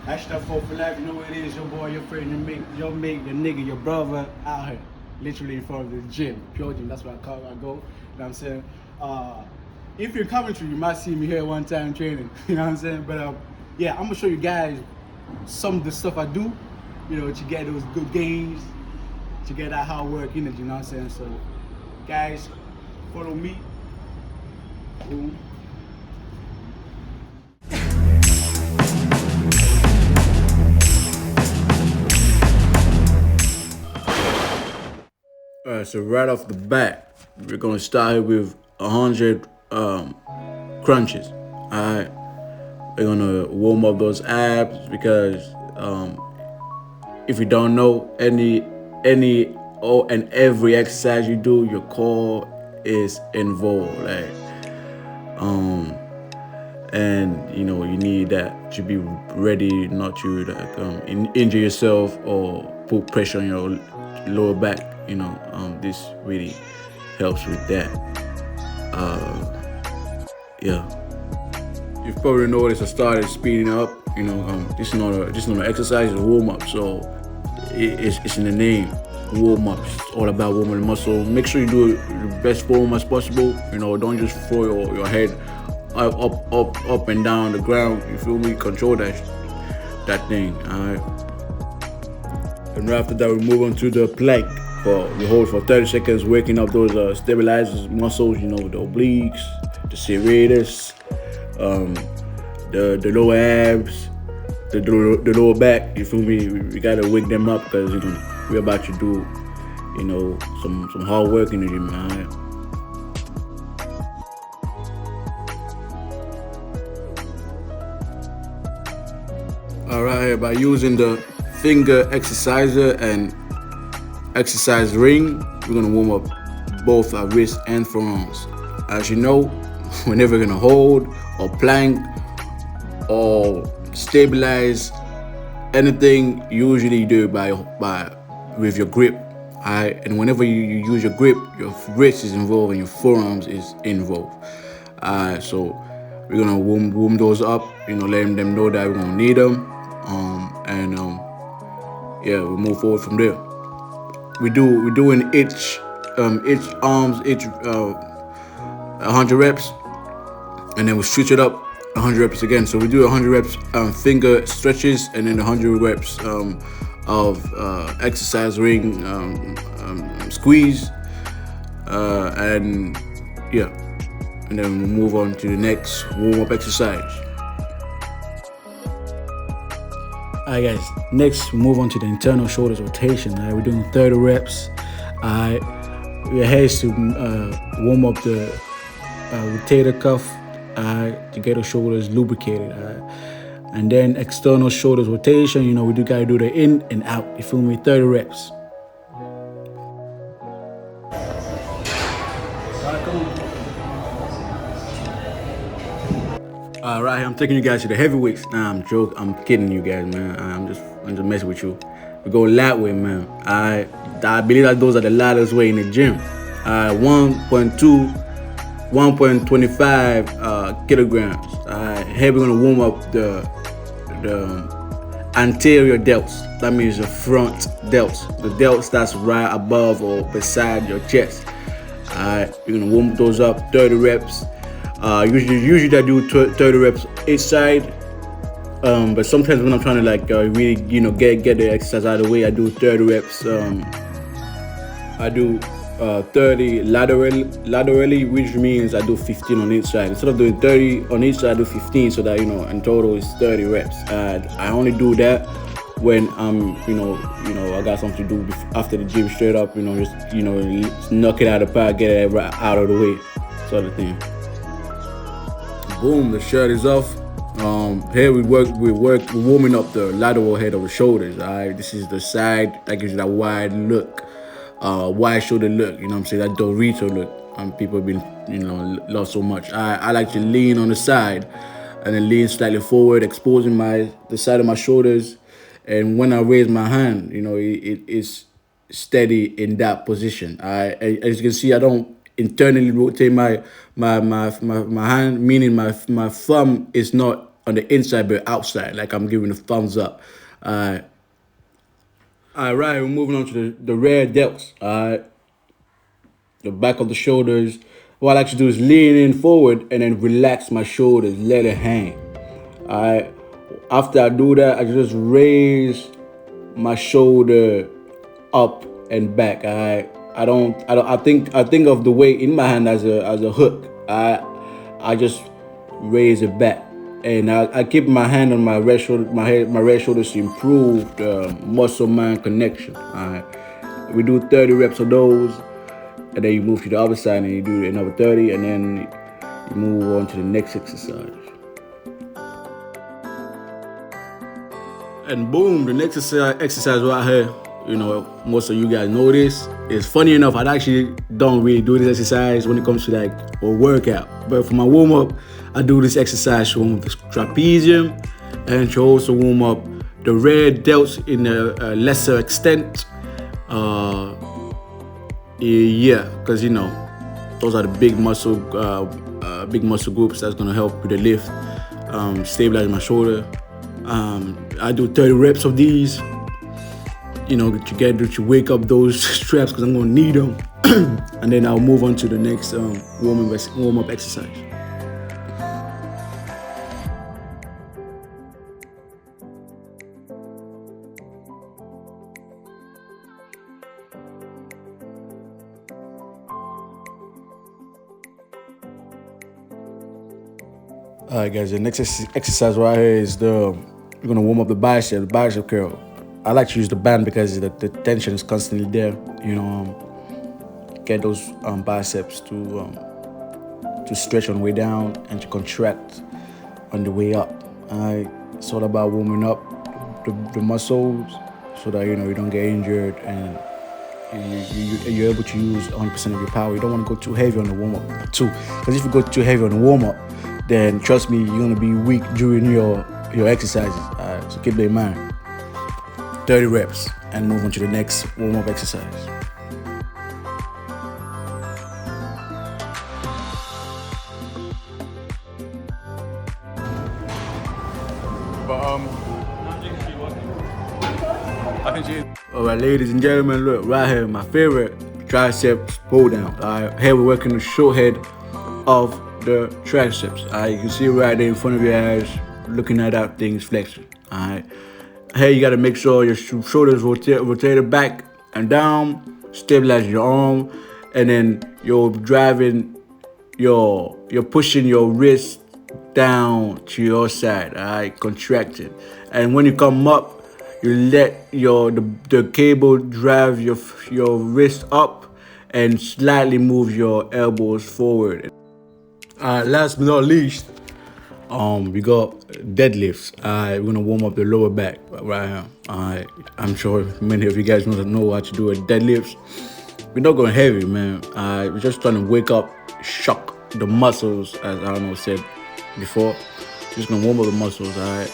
Hashtag Folk for Life, you know what it is, your boy, your friend, your mate, your nigga, your brother out here. Literally in front of the gym. Pure gym, that's where I go. You know what I'm saying? If you're in Coventry, you might see me here one time training. You know what I'm saying? But yeah, I'm gonna show you guys some of the stuff I do, you know, to get those good gains, to get that hard work in it, you know what I'm saying? So guys, follow me. Boom. Alright, so right off the bat, we're gonna start here with 100 crunches. Alright, we're gonna warm up those abs because if you don't know, any or and every exercise you do, your core is involved. Like and you know you need that to be ready not to like injure yourself or put pressure on your lower back. You know, this really helps with that. Yeah, you've probably noticed I started speeding up. You know, this is not an exercise, it's a warm up. So it's in the name, warm up. It's all about warming the muscle. Make sure you do it in the best form as possible. You know, don't just throw your head up and down the ground. You feel me? Control that thing. All right. And right after that, we move on to the plank. We hold for 30 seconds, waking up those stabilizers muscles. You know, the obliques, the serratus, the lower abs, the lower back. You feel me? We gotta wake them up because you know we're about to do, you know, some hard work in the gym. All right. All right, here by using the finger exerciser and exercise ring, we're gonna warm up both our wrists and forearms. As you know, we're never gonna hold or plank or stabilize anything. Usually you do it by with your grip. Alright, and whenever you use your grip, your wrist is involved and your forearms is involved. Alright, so we're gonna warm those up. You know, letting them know that we're gonna need them. Yeah, we move forward from there. We're doing each arms, each 100 reps, and then we switch it up 100 reps again. So we do 100 reps finger stretches, and then 100 reps of exercise ring squeeze, and yeah, and then we'll move on to the next warm up exercise. Alright guys, next we move on to the internal shoulders rotation. Alright, we're doing 30 reps. Alright, your head is to warm up the rotator cuff, to get the shoulders lubricated. And then external shoulders rotation, you know, we gotta do the in and out. You feel me? 30 reps. Right here, I'm taking you guys to the heavyweights. Nah, I'm joking. I'm kidding you guys, man. I'm just messing with you. We go lightweight, man. I believe that those are the lightest weight in the gym. 1.2, 1.25 kilograms. Here we're gonna warm up the anterior delts. That means the front delts. The delts that's right above or beside your chest. We're gonna warm those up. 30 reps. Usually I do 30 reps each side, but sometimes when I'm trying to like really, you know, get the exercise out of the way, I do 30 reps. I do 30 laterally, which means I do 15 on each side. Instead of doing 30 on each side, I do 15, so that, you know, in total is 30 reps. I only do that when I'm, you know, I got something to do after the gym, straight up, you know, just, you know, knock it out of the park, get it right out of the way, sort of thing. Boom, the shirt is off. Here we're warming up the lateral head of the shoulders. Alright, this is the side that gives you that wide look, wide shoulder look. You know what I'm saying? That Dorito look. People have been, you know, love so much. I like to lean on the side, and then lean slightly forward, exposing the side of my shoulders. And when I raise my hand, you know, it is steady in that position. As you can see, I don't internally rotate my hand, meaning my thumb is not on the inside but outside, like I'm giving a thumbs up. All right, we're moving on to the rear delts. All right, the back of the shoulders. What I like to do is lean in forward and then relax my shoulders, let it hang. All right. After I do that, I just raise my shoulder up and back. I think of the weight in my hand as a hook. I just raise it back, and I keep my hand on my right shoulder, my right shoulder to improve the muscle mind connection. All right, we do 30 reps of those, and then you move to the other side and you do another 30, and then you move on to the next exercise. And boom, the next exercise right here, you know, most of you guys know this. It's funny enough, I actually don't really do this exercise when it comes to like a workout. But for my warm-up, I do this exercise to warm up the trapezium and to also warm up the rear delts in a lesser extent. Yeah, because you know, those are the big muscle groups that's gonna help with the lift, stabilize my shoulder. I do 30 reps of these, you know, to wake up those straps because I'm gonna need them. And then I'll move on to the next warm-up exercise. All right, guys, the next exercise right here is we're gonna warm up the bicep curl. I like to use the band because the tension is constantly there. You know, get those biceps to stretch on the way down and to contract on the way up. It's all about warming up the muscles so that you know you don't get injured and you're able to use 100% of your power. You don't want to go too heavy on the warm up too, because if you go too heavy on the warm up, then trust me, you're gonna be weak during your exercises. So keep that in mind. 30 reps and move on to the next warm-up exercise. All right, ladies and gentlemen, look right here, my favorite triceps pull down. Here we're working the short head of the triceps. You can see right there in front of your eyes, looking at that thing's flexion. All right. Here you gotta make sure your shoulders rotated back and down, stabilize your arm, and then you're pushing your wrist down to your side, all right, contracted. And when you come up, you let the cable drive your wrist up and slightly move your elbows forward. Last but not least, we got deadlifts. We're gonna warm up the lower back right here. I'm sure many of you guys know how to do a deadlifts. We're not going heavy, man. We're just trying to wake up, shock the muscles, as Arnold said before. Just gonna warm up the muscles, all right.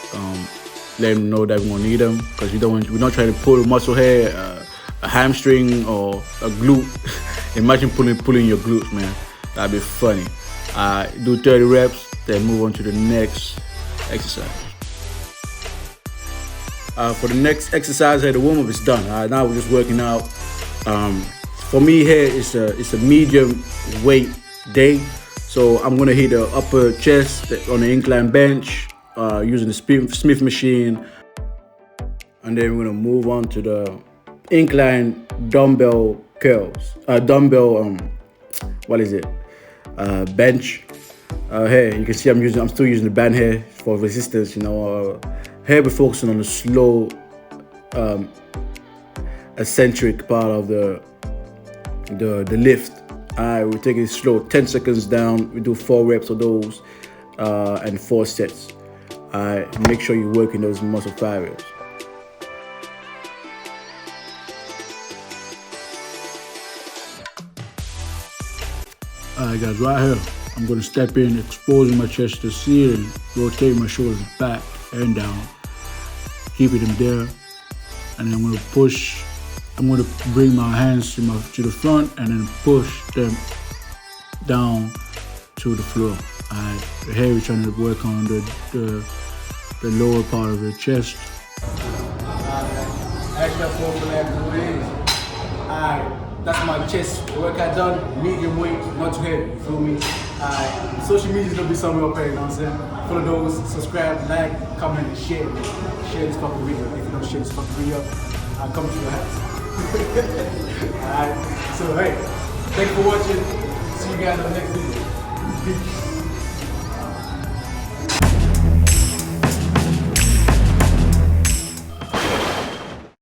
Let them know that we're gonna need them, because we're not trying to pull a muscle here, a hamstring or a glute. Imagine pulling your glutes, man. That'd be funny. Do 30 reps. Then move on to the next exercise. For the next exercise here, the warm-up is done. Now we're just working out. For me here, it's a medium weight day. So I'm gonna hit the upper chest on the incline bench using the Smith machine. And then we're gonna move on to the incline dumbbell curls. Bench. Here you can see I'm still using the band here for resistance. You know, here we're focusing on the slow, eccentric part of the lift. We take it slow, 10 seconds down. We do 4 reps of those and 4 sets. Make sure you're working those muscle fibers. Alright guys, right here, I'm going to step in, exposing my chest to the ceiling, rotate my shoulders back and down, keeping them there, and then I'm going to bring my hands to the front and then push them down to the floor. Alright, here we're trying to work on the lower part of the chest. Extra for the legs. Alright, that's my chest workout done. Medium weight, not too heavy, you feel me? Alright, social media's gonna be somewhere up here, you know what I'm saying? Follow those, subscribe, like, comment, and share. Share this fucking video. If you don't share this fucking video, I'll come to your house. Alright, so hey, thanks for watching. See you guys on the next video. Peace.